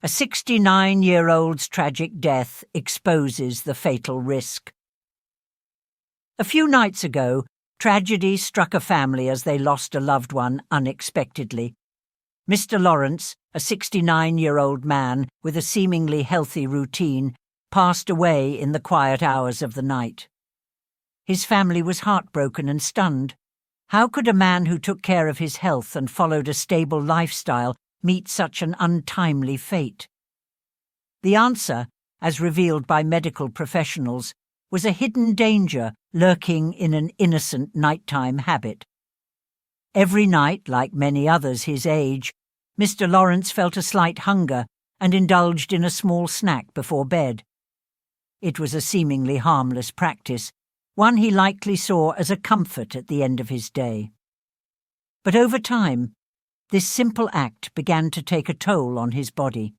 A 69-year-old's tragic death exposes the fatal risk. A few nights ago, tragedy struck a family as they lost a loved one unexpectedly. Mr. Lawrence, a 69-year-old man with a seemingly healthy routine, passed away in the quiet hours of the night. His family was heartbroken and stunned. How could a man who took care of his health and followed a stable lifestyle meet such an untimely fate? The answer, as revealed by medical professionals, was a hidden danger lurking in an innocent nighttime habit. Every night, like many others his age, Mr. Lawrence felt a slight hunger and indulged in a small snack before bed. It was a seemingly harmless practice, one he likely saw as a comfort at the end of his day. But over time, this simple act began to take a toll on his body.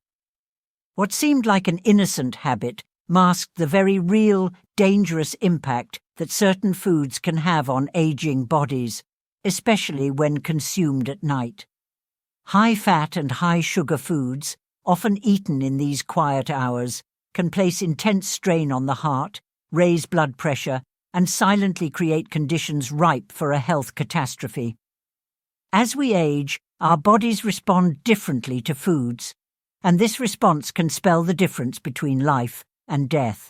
What seemed like an innocent habit masked the very real, dangerous impact that certain foods can have on aging bodies, especially when consumed at night. High-fat and high-sugar foods, often eaten in these quiet hours, can place intense strain on the heart, raise blood pressure, and silently create conditions ripe for a health catastrophe. As we age, our bodies respond differently to foods, and this response can spell the difference between life and death.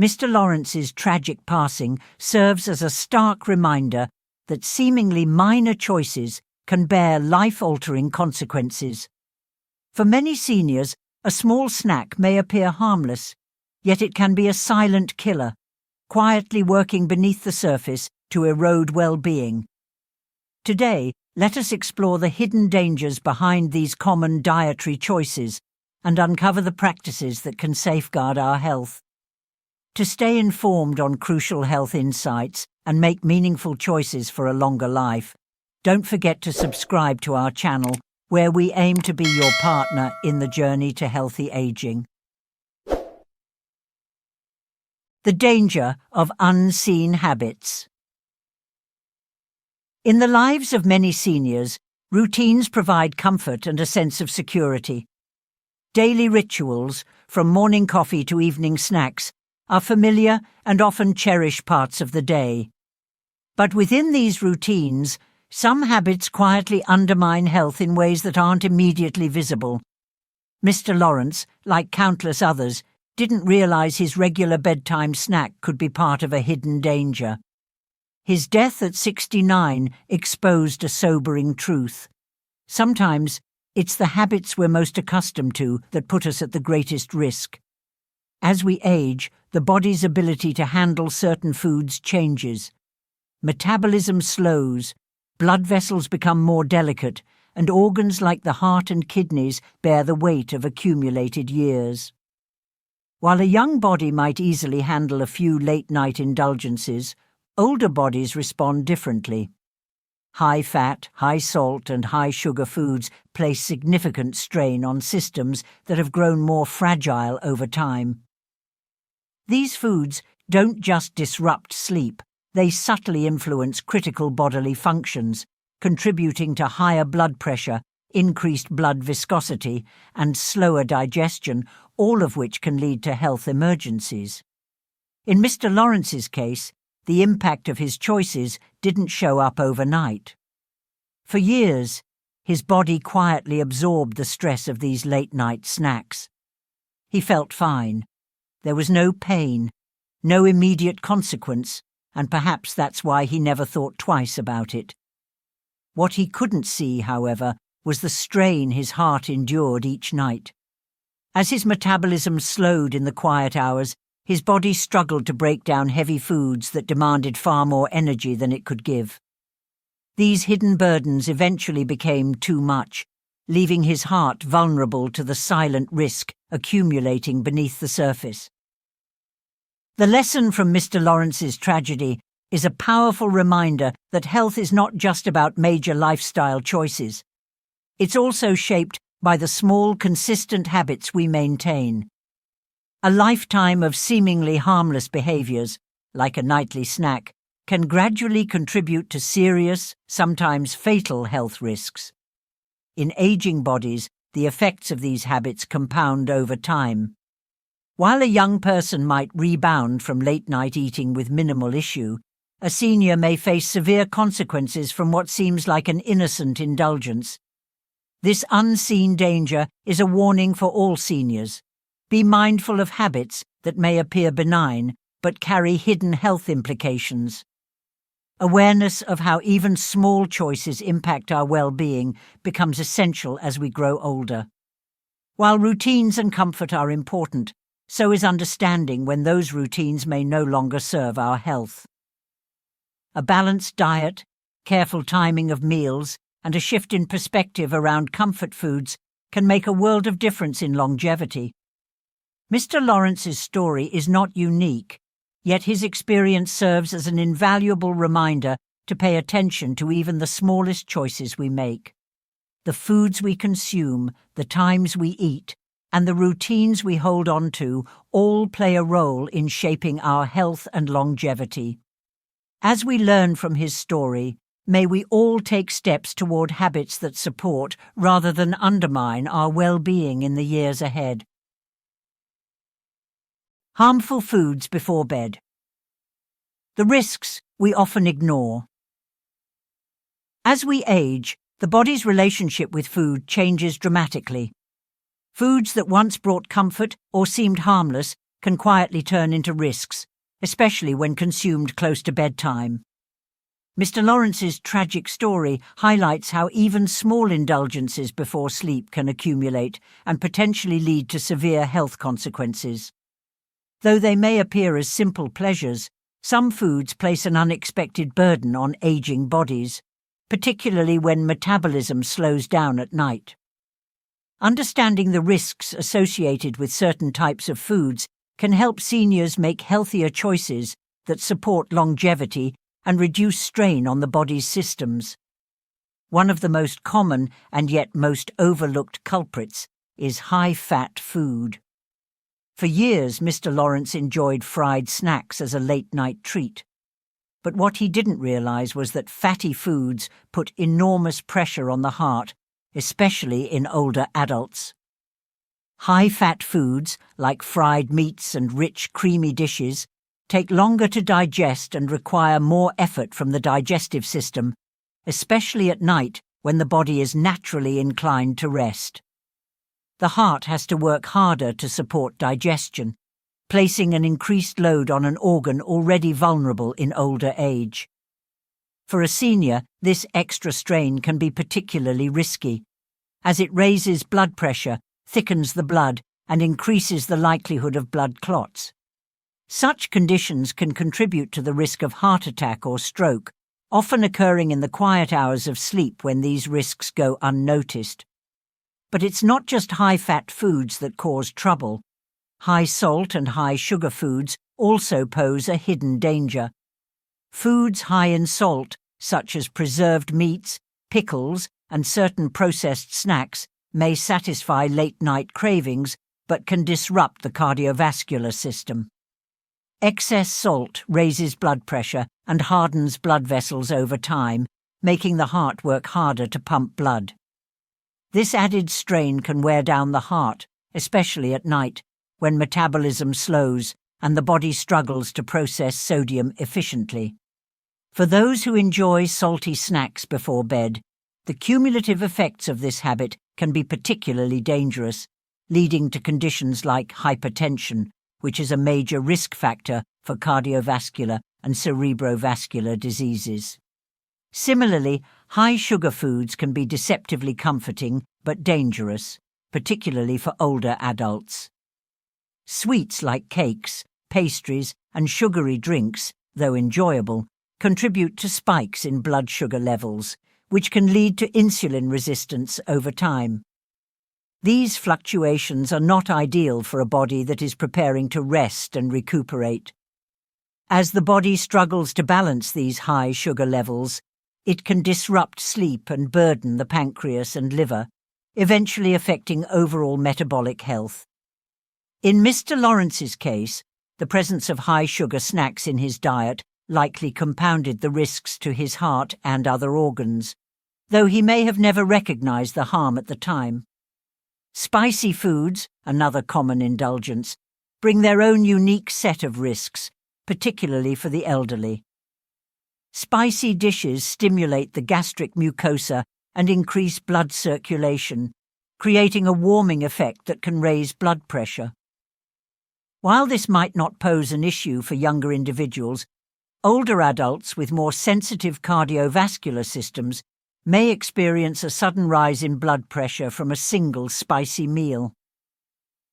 Mr. Lawrence's tragic passing serves as a stark reminder that seemingly minor choices can bear life-altering consequences. For many seniors, a small snack may appear harmless, yet it can be a silent killer, quietly working beneath the surface to erode well-being. Today, let us explore the hidden dangers behind these common dietary choices and uncover the practices that can safeguard our health. To stay informed on crucial health insights and make meaningful choices for a longer life, don't forget to subscribe to our channel, where we aim to be your partner in the journey to healthy aging. The danger of unseen habits. In the lives of many seniors, routines provide comfort and a sense of security. Daily rituals, from morning coffee to evening snacks, are familiar and often cherished parts of the day. But within these routines, some habits quietly undermine health in ways that aren't immediately visible. Mr. Lawrence, like countless others, didn't realize his regular bedtime snack could be part of a hidden danger. His death at 69 exposed a sobering truth. Sometimes it's the habits we're most accustomed to that put us at the greatest risk. As we age, the body's ability to handle certain foods changes. Metabolism slows, blood vessels become more delicate, and organs like the heart and kidneys bear the weight of accumulated years. While a young body might easily handle a few late-night indulgences, older bodies respond differently. High-fat, high-salt and high-sugar foods place significant strain on systems that have grown more fragile over time. These foods don't just disrupt sleep, they subtly influence critical bodily functions, contributing to higher blood pressure, increased blood viscosity, and slower digestion, all of which can lead to health emergencies. In Mr. Lawrence's case, the impact of his choices didn't show up overnight. For years, his body quietly absorbed the stress of these late-night snacks. He felt fine. There was no pain, no immediate consequence, and perhaps that's why he never thought twice about it. What he couldn't see, however, was the strain his heart endured each night. As his metabolism slowed in the quiet hours, his body struggled to break down heavy foods that demanded far more energy than it could give. These hidden burdens eventually became too much, leaving his heart vulnerable to the silent risk accumulating beneath the surface. The lesson from Mr. Lawrence's tragedy is a powerful reminder that health is not just about major lifestyle choices. It's also shaped by the small, consistent habits we maintain. A lifetime of seemingly harmless behaviors, like a nightly snack, can gradually contribute to serious, sometimes fatal health risks. In aging bodies, the effects of these habits compound over time. While a young person might rebound from late-night eating with minimal issue, a senior may face severe consequences from what seems like an innocent indulgence. This unseen danger is a warning for all seniors. Be mindful of habits that may appear benign but carry hidden health implications. Awareness of how even small choices impact our well-being becomes essential as we grow older. While routines and comfort are important, so is understanding when those routines may no longer serve our health. A balanced diet, careful timing of meals, and a shift in perspective around comfort foods can make a world of difference in longevity. Mr. Lawrence's story is not unique, yet his experience serves as an invaluable reminder to pay attention to even the smallest choices we make. The foods we consume, the times we eat, and the routines we hold on to all play a role in shaping our health and longevity. As we learn from his story, may we all take steps toward habits that support rather than undermine our well-being in the years ahead. Harmful foods before bed. The risks we often ignore. As we age, the body's relationship with food changes dramatically. Foods that once brought comfort or seemed harmless can quietly turn into risks, especially when consumed close to bedtime. Mr. Lawrence's tragic story highlights how even small indulgences before sleep can accumulate and potentially lead to severe health consequences. Though they may appear as simple pleasures, some foods place an unexpected burden on aging bodies, particularly when metabolism slows down at night. Understanding the risks associated with certain types of foods can help seniors make healthier choices that support longevity and reduce strain on the body's systems. One of the most common and yet most overlooked culprits is high-fat food. For years, Mr. Lawrence enjoyed fried snacks as a late-night treat. But what he didn't realize was that fatty foods put enormous pressure on the heart, especially in older adults. High-fat foods, like fried meats and rich, creamy dishes, take longer to digest and require more effort from the digestive system, especially at night when the body is naturally inclined to rest. The heart has to work harder to support digestion, placing an increased load on an organ already vulnerable in older age. For a senior, this extra strain can be particularly risky, as it raises blood pressure, thickens the blood, and increases the likelihood of blood clots. Such conditions can contribute to the risk of heart attack or stroke, often occurring in the quiet hours of sleep when these risks go unnoticed. But it's not just high-fat foods that cause trouble. High-salt and high-sugar foods also pose a hidden danger. Foods high in salt, such as preserved meats, pickles, and certain processed snacks, may satisfy late-night cravings but can disrupt the cardiovascular system. Excess salt raises blood pressure and hardens blood vessels over time, making the heart work harder to pump blood. This added strain can wear down the heart, especially at night, when metabolism slows and the body struggles to process sodium efficiently. For those who enjoy salty snacks before bed, the cumulative effects of this habit can be particularly dangerous, leading to conditions like hypertension, which is a major risk factor for cardiovascular and cerebrovascular diseases. Similarly, high sugar foods can be deceptively comforting but dangerous, particularly for older adults. Sweets like cakes, pastries, and sugary drinks, though enjoyable, contribute to spikes in blood sugar levels, which can lead to insulin resistance over time. These fluctuations are not ideal for a body that is preparing to rest and recuperate. As the body struggles to balance these high sugar levels, it can disrupt sleep and burden the pancreas and liver, eventually affecting overall metabolic health. In Mr. Lawrence's case, the presence of high-sugar snacks in his diet likely compounded the risks to his heart and other organs, though he may have never recognized the harm at the time. Spicy foods, another common indulgence, bring their own unique set of risks, particularly for the elderly. Spicy dishes stimulate the gastric mucosa and increase blood circulation, creating a warming effect that can raise blood pressure. While this might not pose an issue for younger individuals, older adults with more sensitive cardiovascular systems may experience a sudden rise in blood pressure from a single spicy meal.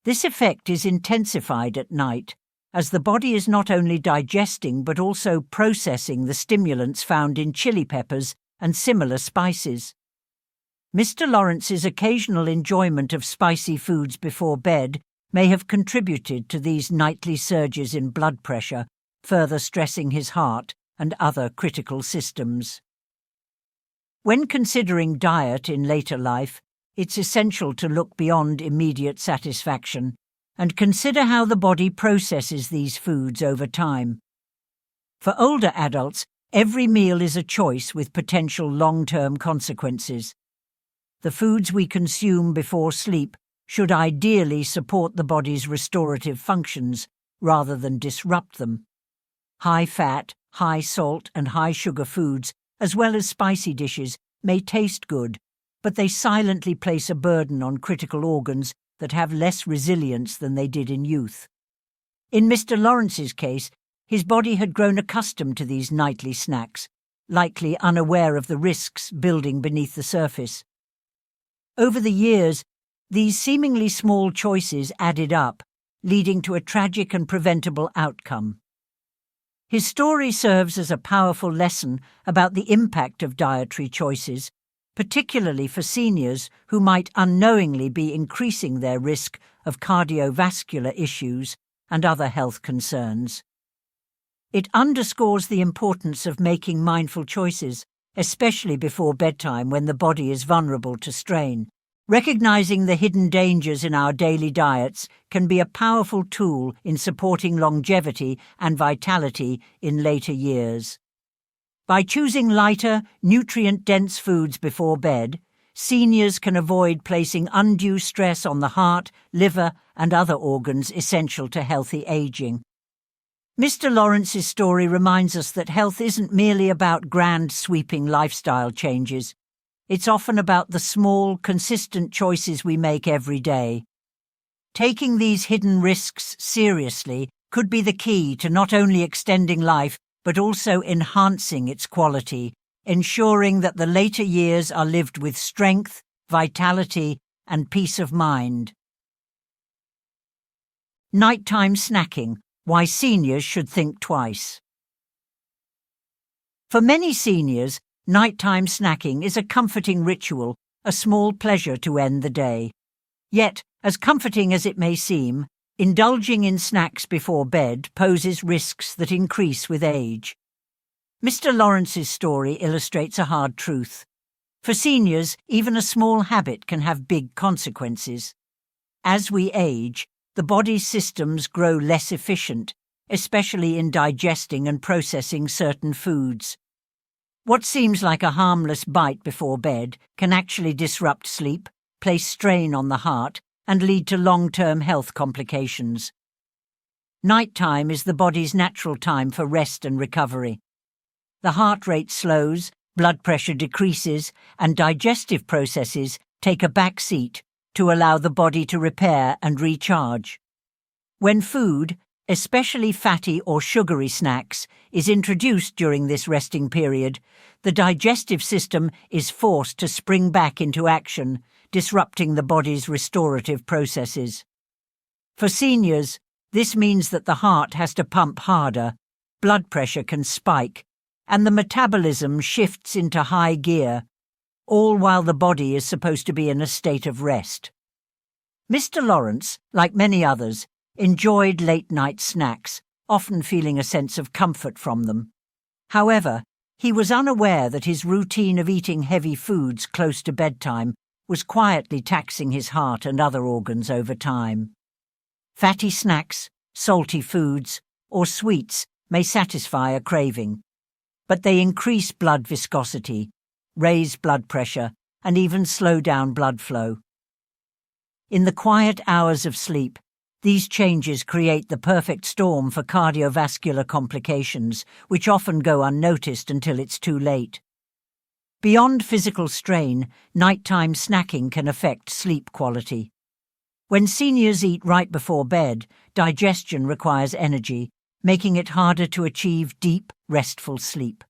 This effect is intensified at night, as the body is not only digesting but also processing the stimulants found in chili peppers and similar spices. Mr. Lawrence's occasional enjoyment of spicy foods before bed may have contributed to these nightly surges in blood pressure, further stressing his heart and other critical systems. When considering diet in later life, it's essential to look beyond immediate satisfaction and consider how the body processes these foods over time. For older adults, every meal is a choice with potential long-term consequences. The foods we consume before sleep should ideally support the body's restorative functions rather than disrupt them. High-fat, high-salt and high-sugar foods, as well as spicy dishes, may taste good, but they silently place a burden on critical organs that have less resilience than they did in youth. In Mr. Lawrence's case, his body had grown accustomed to these nightly snacks, likely unaware of the risks building beneath the surface. Over the years, these seemingly small choices added up, leading to a tragic and preventable outcome. His story serves as a powerful lesson about the impact of dietary choices, particularly for seniors who might unknowingly be increasing their risk of cardiovascular issues and other health concerns. It underscores the importance of making mindful choices, especially before bedtime when the body is vulnerable to strain. Recognizing the hidden dangers in our daily diets can be a powerful tool in supporting longevity and vitality in later years. By choosing lighter, nutrient-dense foods before bed, seniors can avoid placing undue stress on the heart, liver, and other organs essential to healthy aging. Mr. Lawrence's story reminds us that health isn't merely about grand, sweeping lifestyle changes. It's often about the small, consistent choices we make every day. Taking these hidden risks seriously could be the key to not only extending life but also enhancing its quality, ensuring that the later years are lived with strength, vitality, and peace of mind. Nighttime snacking: why seniors should think twice. For many seniors, nighttime snacking is a comforting ritual, a small pleasure to end the day. Yet, as comforting as it may seem, indulging in snacks before bed poses risks that increase with age. Mr. Lawrence's story illustrates a hard truth. For seniors, even a small habit can have big consequences. As we age, the body's systems grow less efficient, especially in digesting and processing certain foods. What seems like a harmless bite before bed can actually disrupt sleep, place strain on the heart, and lead to long-term health complications. Nighttime is the body's natural time for rest and recovery. The heart rate slows, blood pressure decreases, and digestive processes take a back seat to allow the body to repair and recharge. When food, especially fatty or sugary snacks, is introduced during this resting period, the digestive system is forced to spring back into action, disrupting the body's restorative processes. For seniors, this means that the heart has to pump harder, blood pressure can spike, and the metabolism shifts into high gear, all while the body is supposed to be in a state of rest. Mr. Lawrence, like many others, enjoyed late-night snacks, often feeling a sense of comfort from them. However, he was unaware that his routine of eating heavy foods close to bedtime was quietly taxing his heart and other organs over time. Fatty snacks, salty foods, or sweets may satisfy a craving, but they increase blood viscosity, raise blood pressure, and even slow down blood flow. In the quiet hours of sleep, these changes create the perfect storm for cardiovascular complications, which often go unnoticed until it's too late. Beyond physical strain, nighttime snacking can affect sleep quality. When seniors eat right before bed, digestion requires energy, making it harder to achieve deep, restful sleep.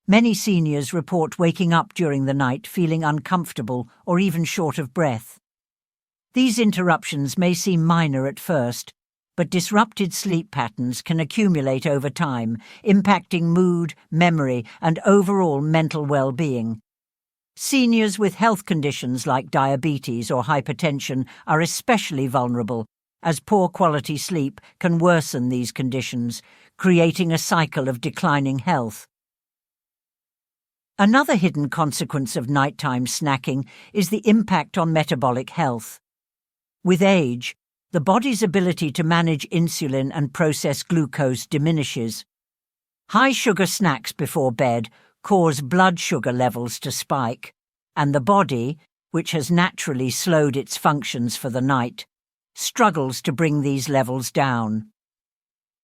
Many seniors report waking up during the night feeling uncomfortable or even short of breath. These interruptions may seem minor at first, but disrupted sleep patterns can accumulate over time, impacting mood, memory, and overall mental well-being. Seniors with health conditions like diabetes or hypertension are especially vulnerable, as poor quality sleep can worsen these conditions, creating a cycle of declining health. Another hidden consequence of nighttime snacking is the impact on metabolic health. With age, the body's ability to manage insulin and process glucose diminishes. High-sugar snacks before bed cause blood sugar levels to spike, and the body, which has naturally slowed its functions for the night, struggles to bring these levels down.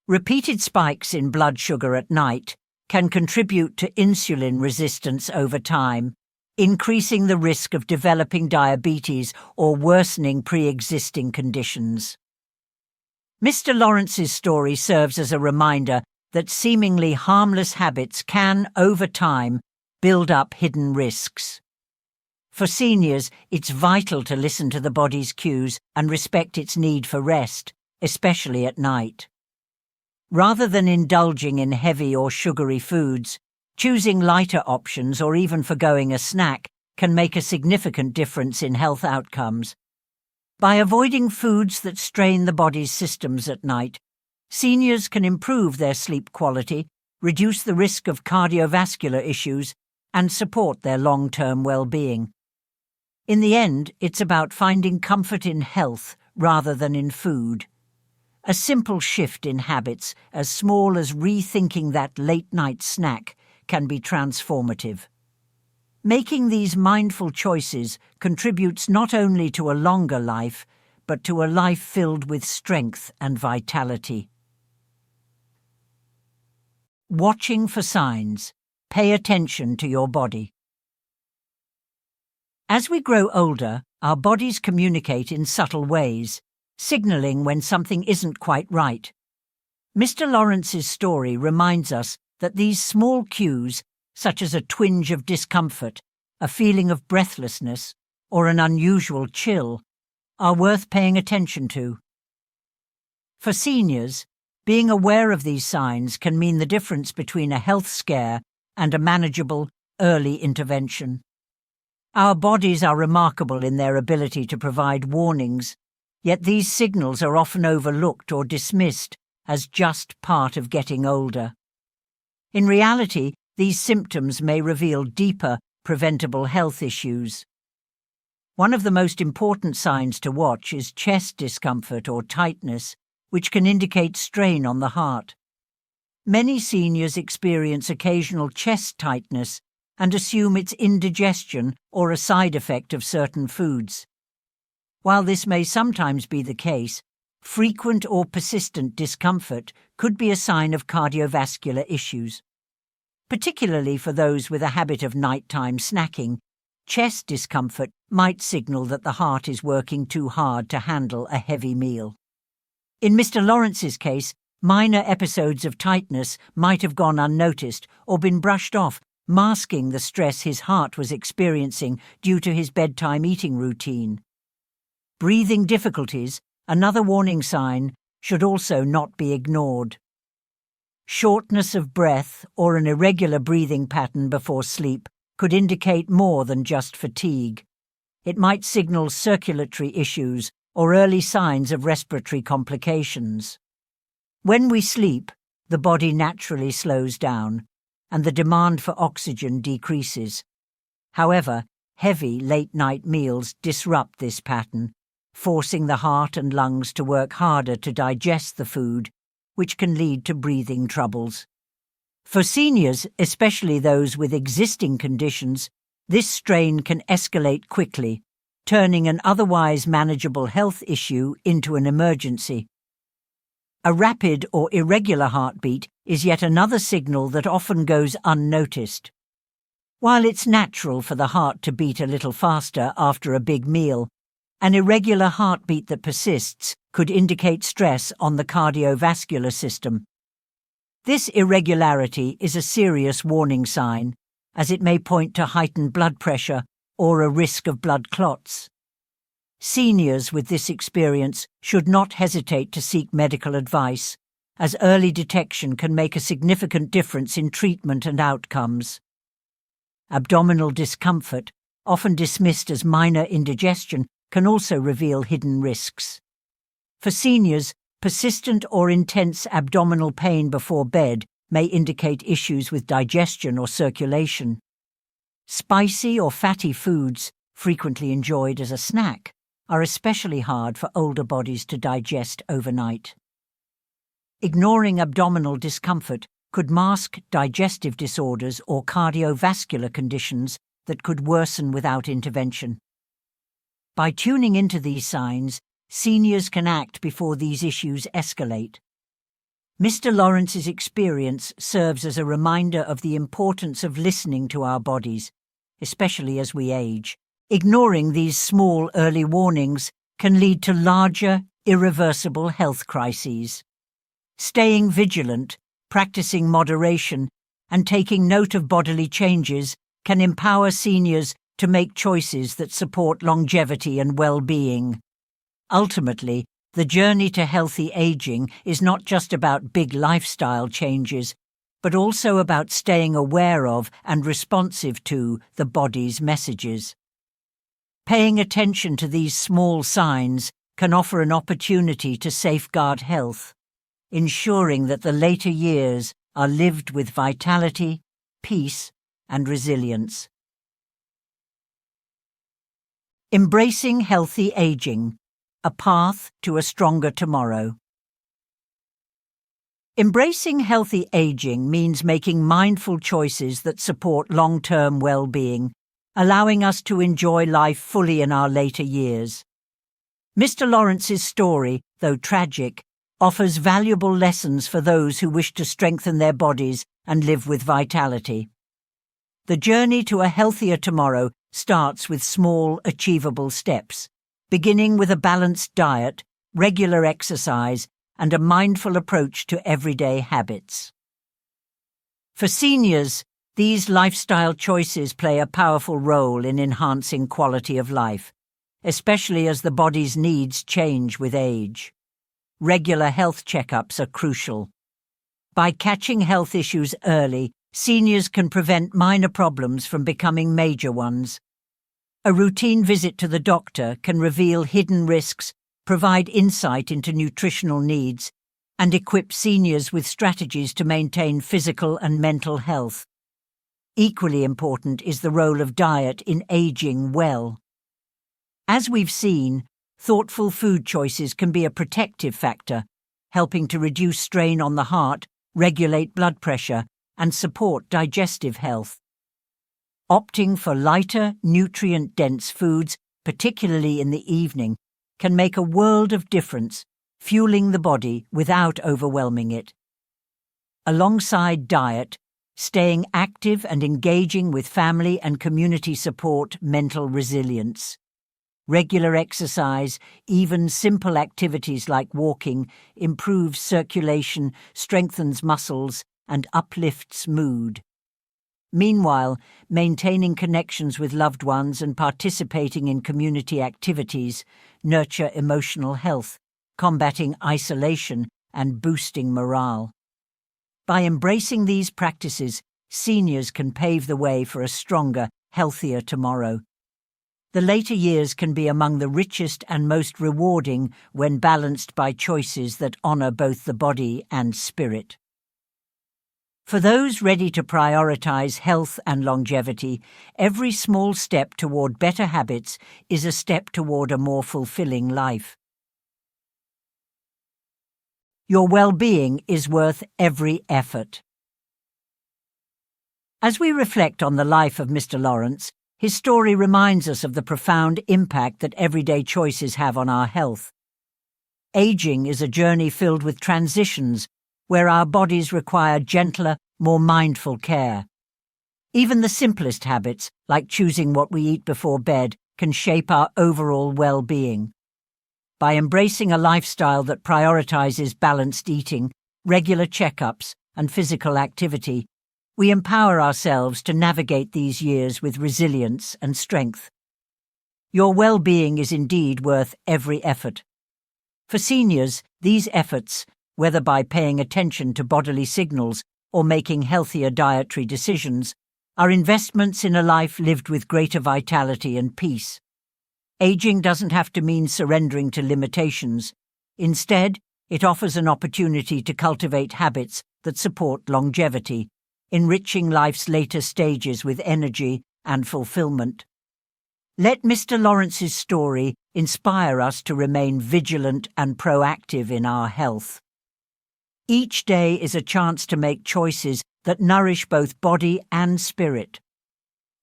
Repeated spikes in blood sugar at night can contribute to insulin resistance over time, increasing the risk of developing diabetes or worsening pre-existing conditions. Mr. Lawrence's story serves as a reminder that seemingly harmless habits can, over time, build up hidden risks. For seniors, it's vital to listen to the body's cues and respect its need for rest, especially at night. Rather than indulging in heavy or sugary foods, choosing lighter options or even forgoing a snack can make a significant difference in health outcomes. By avoiding foods that strain the body's systems at night, seniors can improve their sleep quality, reduce the risk of cardiovascular issues, and support their long-term well-being. In the end, it's about finding comfort in health rather than in food. A simple shift in habits, as small as rethinking that late-night snack, can be transformative. Making these mindful choices contributes not only to a longer life, but to a life filled with strength and vitality. Watching for signs. Pay attention to your body. As we grow older, our bodies communicate in subtle ways, signaling when something isn't quite right. Mr. Lawrence's story reminds us that these small cues, such as a twinge of discomfort, a feeling of breathlessness, or an unusual chill, are worth paying attention to. For seniors, being aware of these signs can mean the difference between a health scare and a manageable, early intervention. Our bodies are remarkable in their ability to provide warnings, yet these signals are often overlooked or dismissed as just part of getting older. In reality, these symptoms may reveal deeper, preventable health issues. One of the most important signs to watch is chest discomfort or tightness, which can indicate strain on the heart. Many seniors experience occasional chest tightness and assume it's indigestion or a side effect of certain foods. While this may sometimes be the case, frequent or persistent discomfort could be a sign of cardiovascular issues. Particularly for those with a habit of nighttime snacking, chest discomfort might signal that the heart is working too hard to handle a heavy meal. In Mr. Lawrence's case, minor episodes of tightness might have gone unnoticed or been brushed off, masking the stress his heart was experiencing due to his bedtime eating routine. Breathing difficulties, another warning sign, should also not be ignored. Shortness of breath or an irregular breathing pattern before sleep could indicate more than just fatigue. It might signal circulatory issues or early signs of respiratory complications. When we sleep, the body naturally slows down, and the demand for oxygen decreases. However, heavy late-night meals disrupt this pattern, forcing the heart and lungs to work harder to digest the food, which can lead to breathing troubles. For seniors, especially those with existing conditions, this strain can escalate quickly, turning an otherwise manageable health issue into an emergency. A rapid or irregular heartbeat is yet another signal that often goes unnoticed. While it's natural for the heart to beat a little faster after a big meal, an irregular heartbeat that persists could indicate stress on the cardiovascular system. This irregularity is a serious warning sign, as it may point to heightened blood pressure or a risk of blood clots. Seniors with this experience should not hesitate to seek medical advice, as early detection can make a significant difference in treatment and outcomes. Abdominal discomfort, often dismissed as minor indigestion, can also reveal hidden risks. For seniors, persistent or intense abdominal pain before bed may indicate issues with digestion or circulation. Spicy or fatty foods, frequently enjoyed as a snack, are especially hard for older bodies to digest overnight. Ignoring abdominal discomfort could mask digestive disorders or cardiovascular conditions that could worsen without intervention. By tuning into these signs, seniors can act before these issues escalate. Mr. Lawrence's experience serves as a reminder of the importance of listening to our bodies, especially as we age. Ignoring these small early warnings can lead to larger, irreversible health crises. Staying vigilant, practicing moderation, and taking note of bodily changes can empower seniors to make choices that support longevity and well-being. Ultimately, the journey to healthy aging is not just about big lifestyle changes, but also about staying aware of and responsive to the body's messages. Paying attention to these small signs can offer an opportunity to safeguard health, ensuring that the later years are lived with vitality, peace, and resilience. Embracing healthy aging, a path to a stronger tomorrow. Embracing healthy aging means making mindful choices that support long-term well-being, allowing us to enjoy life fully in our later years. Mr. Lawrence's story, though tragic, offers valuable lessons for those who wish to strengthen their bodies and live with vitality. The journey to a healthier tomorrow starts with small, achievable steps, beginning with a balanced diet, regular exercise, and a mindful approach to everyday habits. For seniors, these lifestyle choices play a powerful role in enhancing quality of life, especially as the body's needs change with age. Regular health checkups are crucial. By catching health issues early, seniors can prevent minor problems from becoming major ones. A routine visit to the doctor can reveal hidden risks, provide insight into nutritional needs, and equip seniors with strategies to maintain physical and mental health. Equally important is the role of diet in aging well. As we've seen, thoughtful food choices can be a protective factor, helping to reduce strain on the heart, regulate blood pressure, and support digestive health. Opting for lighter, nutrient-dense foods, particularly in the evening, can make a world of difference, fueling the body without overwhelming it. Alongside diet, staying active and engaging with family and community support mental resilience. Regular exercise, even simple activities like walking, improves circulation, strengthens muscles, and uplifts mood. Meanwhile, maintaining connections with loved ones and participating in community activities nurture emotional health, combating isolation and boosting morale. By embracing these practices, seniors can pave the way for a stronger, healthier tomorrow. The later years can be among the richest and most rewarding when balanced by choices that honor both the body and spirit. For those ready to prioritize health and longevity, every small step toward better habits is a step toward a more fulfilling life. Your well-being is worth every effort. As we reflect on the life of Mr. Lawrence, His story reminds us of the profound impact that everyday choices have on our health. Aging is a journey filled with transitions where our bodies require gentler, more mindful care. Even the simplest habits, like choosing what we eat before bed, can shape our overall well-being. By embracing a lifestyle that prioritizes balanced eating, regular checkups, and physical activity, we empower ourselves to navigate these years with resilience and strength. Your well-being is indeed worth every effort. For seniors, these efforts, whether by paying attention to bodily signals or making healthier dietary decisions, are investments in a life lived with greater vitality and peace. Aging doesn't have to mean surrendering to limitations. Instead, it offers an opportunity to cultivate habits that support longevity, enriching life's later stages with energy and fulfillment. Let Mr. Lawrence's story inspire us to remain vigilant and proactive in our health. Each day is a chance to make choices that nourish both body and spirit.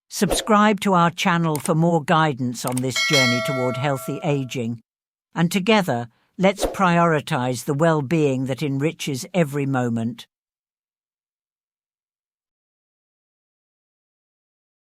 Subscribe to our channel for more guidance on this journey toward healthy aging, and together, let's prioritize the well-being that enriches every moment.